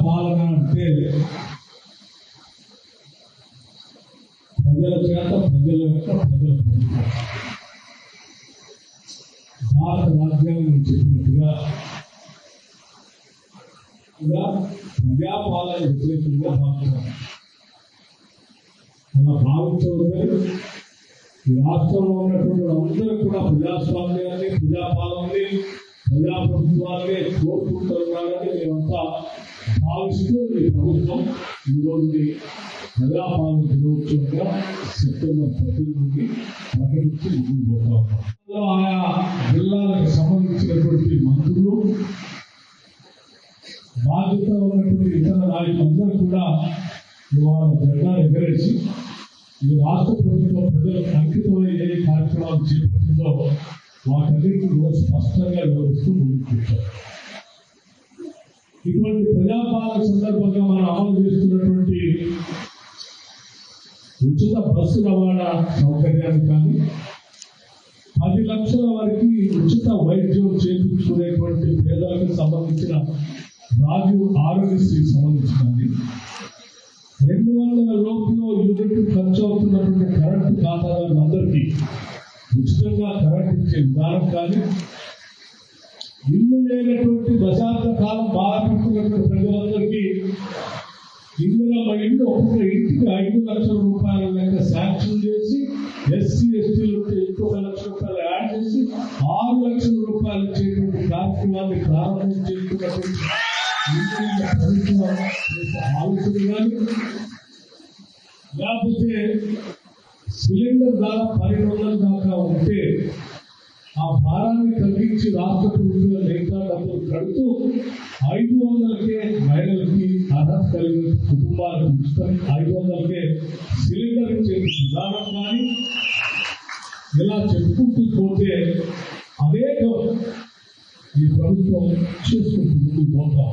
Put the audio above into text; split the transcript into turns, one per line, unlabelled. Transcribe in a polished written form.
పాలన అంటే ప్రజల చేత ప్రజల యొక్క ప్రజల భారత రాజ్యాంగం చెప్పినట్టుగా ప్రజాపాలన వ్యతిరేకంగా భావించాలి. అలా భావించవద్దని ఈ రాష్ట్రంలో ఉన్నటువంటి అందరూ కూడా ప్రజాస్వామ్యాన్ని, ప్రజాపాలనని, ప్రజాప్రభుత్వాన్ని కోరుకుంటున్నారని మేమంతా భావిస్తూ ఈ ప్రభుత్వం ఈరోజు ప్రజాపాలన దినోత్సవంగా సెప్టెంబర్ 18 ప్రకటించి ముందుకు పోతా ఉన్నాం. ఆయా జిల్లాలకు సంబంధించినటువంటి మంత్రులు, బాధ్యత ఉన్నటువంటి ఇతర నాయకులందరూ కూడా ఇవాళ జెండా ఎగరేసి ఈ రాష్ట్ర ప్రభుత్వం ప్రజలకు అంకితమై ఏ కార్యక్రమాలు చేపట్టిందో వాటన్నిటిని కూడా స్పష్టంగా వివరిస్తూ ముందుకు వచ్చారు. ఇటువంటి ప్రజాపాలన సందర్భంగా మనం అమలు చేస్తున్నటువంటి ఉచిత బస్సు రవాణా సౌకర్యాన్ని కానీ, 10 లక్షల వరకు ఉచిత వైద్యం చేయించుకునేటువంటి పేదలకు సంబంధించిన రాజీవ్ ఆరోగ్యశ్రీకి సంబంధించినది, 200 లోపులో యూనిట్ ఖర్చు అవుతున్నటువంటి కరెంటు ఖాతాదారులందరికీ ఉచితంగా కరెంట్ ఇచ్చే విధానం కానీ, ఇల్లు లేనటువంటి దశాబ్ద కాలం బాధపడుతున్నటువంటి ప్రజలందరికీ ఇందిరమ్మ ఇల్లు ఒక్కొక్క ఇంటికి 5 లక్షల రూపాయల లెక్క శాంక్షన్ చేసి, ఎస్సీ ఎస్టీలు ఇంకొక ₹1,00,000 యాడ్ చేసి 6 లక్షల రూపాయలు ఇచ్చేటువంటి కార్యక్రమాన్ని ప్రారంభించేటువంటి ప్రభుత్వం ఆలోచన కానీ, లేకపోతే సిలిండర్ ధర 1200 దాకా ఉంటే ఆ భారాన్ని తగ్గించి రాష్ట్ర ప్రభుత్వం మిగతా డబ్బులు కడుతూ 500కే మహిళలకి అర్హత కలిగిన కుటుంబాలకు ఉచితం 500కే సిలిండర్ ఇచ్చే విధానం కానీ, ఇలా చెప్పుకుంటూ పోతే అనేక ఈ ప్రభుత్వం చేసుకుంటూ ముందుకు పోతాం.